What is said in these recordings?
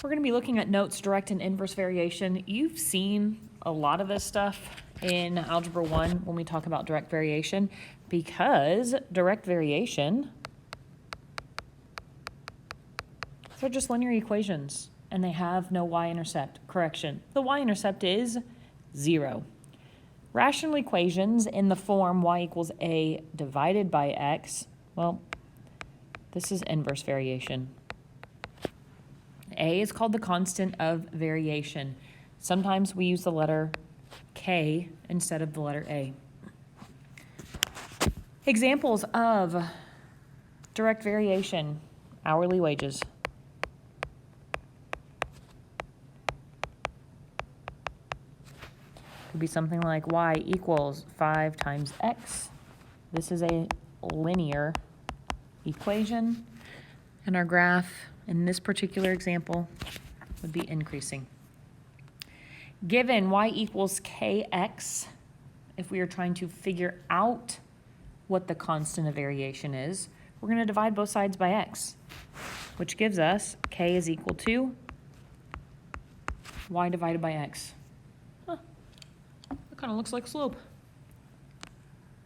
We're going to be looking at notes, direct and inverse variation. You've seen a lot of this stuff in Algebra 1 when we talk about direct variation, because direct variation, they're just linear equations and they have no y-intercept. Correction, the y-intercept is 0. Rational equations in the form y equals a divided by x, well, this is inverse variation. A is called the constant of variation. Sometimes we use the letter K instead of the letter A. Examples of direct variation: hourly wages. Could be something like y equals 5 times x. This is a linear equation, and our graph in this particular example would be increasing. Given y equals kx, if we are trying to figure out what the constant of variation is, we're going to divide both sides by x, which gives us k is equal to y divided by x. Huh. That kind of looks like slope.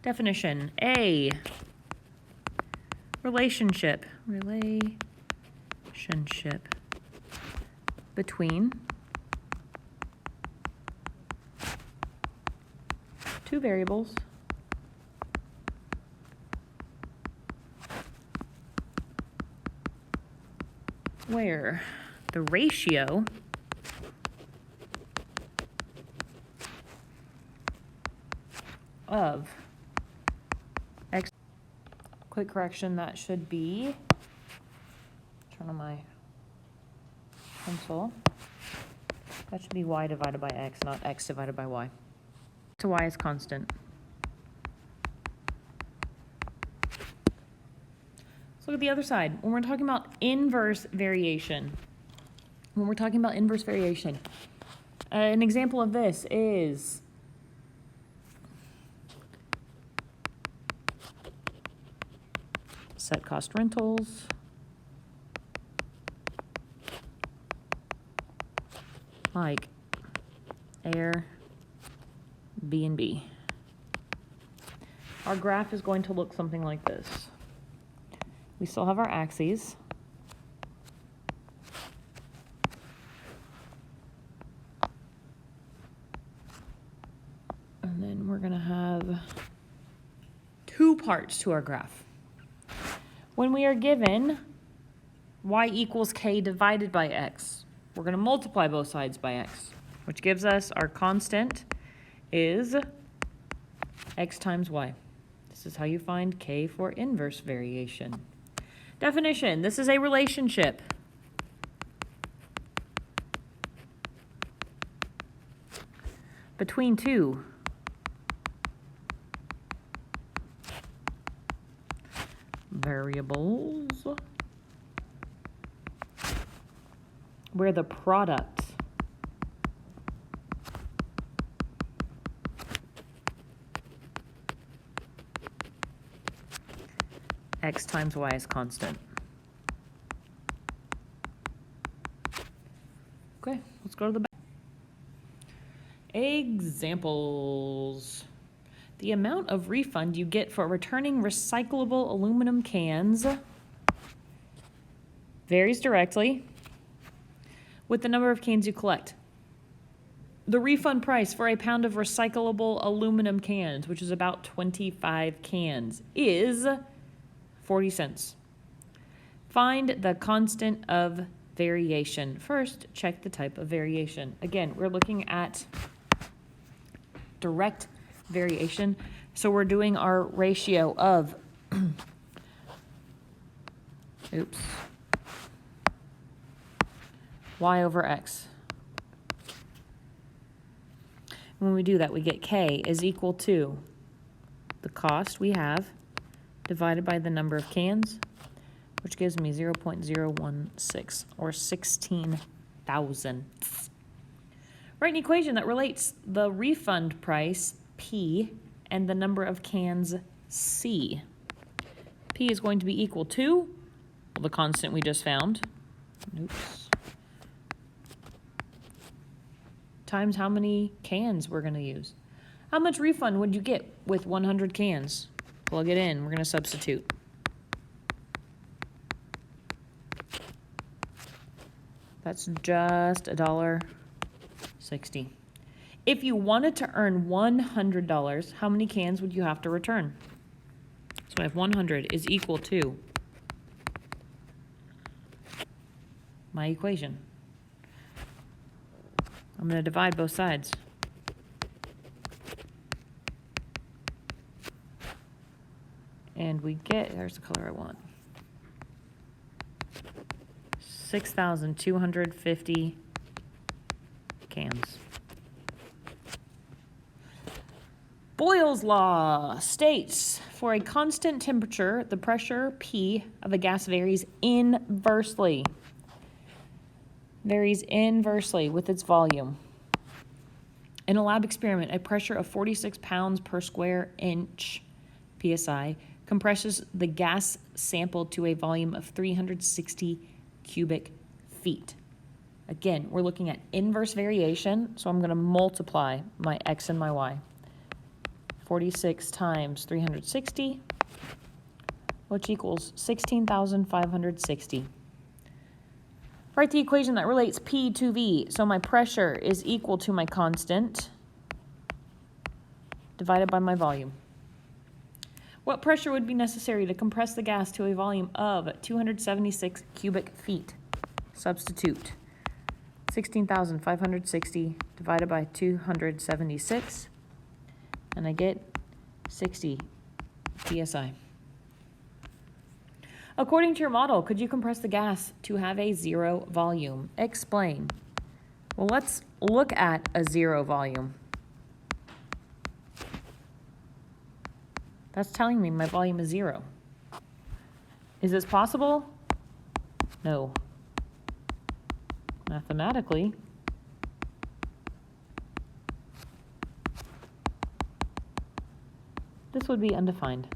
Definition: A, relationship between two variables where the ratio of x, quick correction, that should be, turn on my pencil, that should be y divided by x, not x divided by y. So y is constant. Let's look at the other side. When we're talking about inverse variation, an example of this is set cost rentals, like Airbnb. Our graph is going to look something like this. We still have our axes. And then we're going to have two parts to our graph. When we are given y equals k divided by x, we're going to multiply both sides by x, which gives us our constant is x times y. This is how you find k for inverse variation. Definition: this is a relationship between two variables where the product x times y is constant. Okay, let's go to the back. Examples. The amount of refund you get for returning recyclable aluminum cans varies directly with the number of cans you collect. The refund price for a pound of recyclable aluminum cans, which is about 25 cans, is 40 cents. Find the constant of variation. First, check the type of variation. Again, we're looking at direct variation, so we're doing our ratio of y over x. When we do that, we get k is equal to the cost we have divided by the number of cans, which gives me 0.016, or 16 thousandths. Write an equation that relates the refund price, P, and the number of cans, C. P is going to be equal to, well, the constant we just found, times how many cans we're going to use. How much refund would you get with 100 cans? Plug it in. We're going to substitute. That's just $1.60. If you wanted to earn $100, how many cans would you have to return? So I have 100 is equal to my equation. I'm going to divide both sides. And we get, there's the color I want, 6,250 cans. Boyle's law states, for a constant temperature, the pressure P of a gas varies inversely with its volume. In a lab experiment, a pressure of 46 pounds per square inch psi compresses the gas sample to a volume of 360 cubic feet. Again, we're looking at inverse variation, so I'm going to multiply my x and my y. 46 times 360, which equals 16,560. Write the equation that relates P to V. So my pressure is equal to my constant divided by my volume. What pressure would be necessary to compress the gas to a volume of 276 cubic feet? Substitute 16,560 divided by 276, and I get 60 psi. According to your model, could you compress the gas to have a zero volume? Explain. Well, let's look at a zero volume. That's telling me my volume is zero. Is this possible? No. Mathematically, this would be undefined.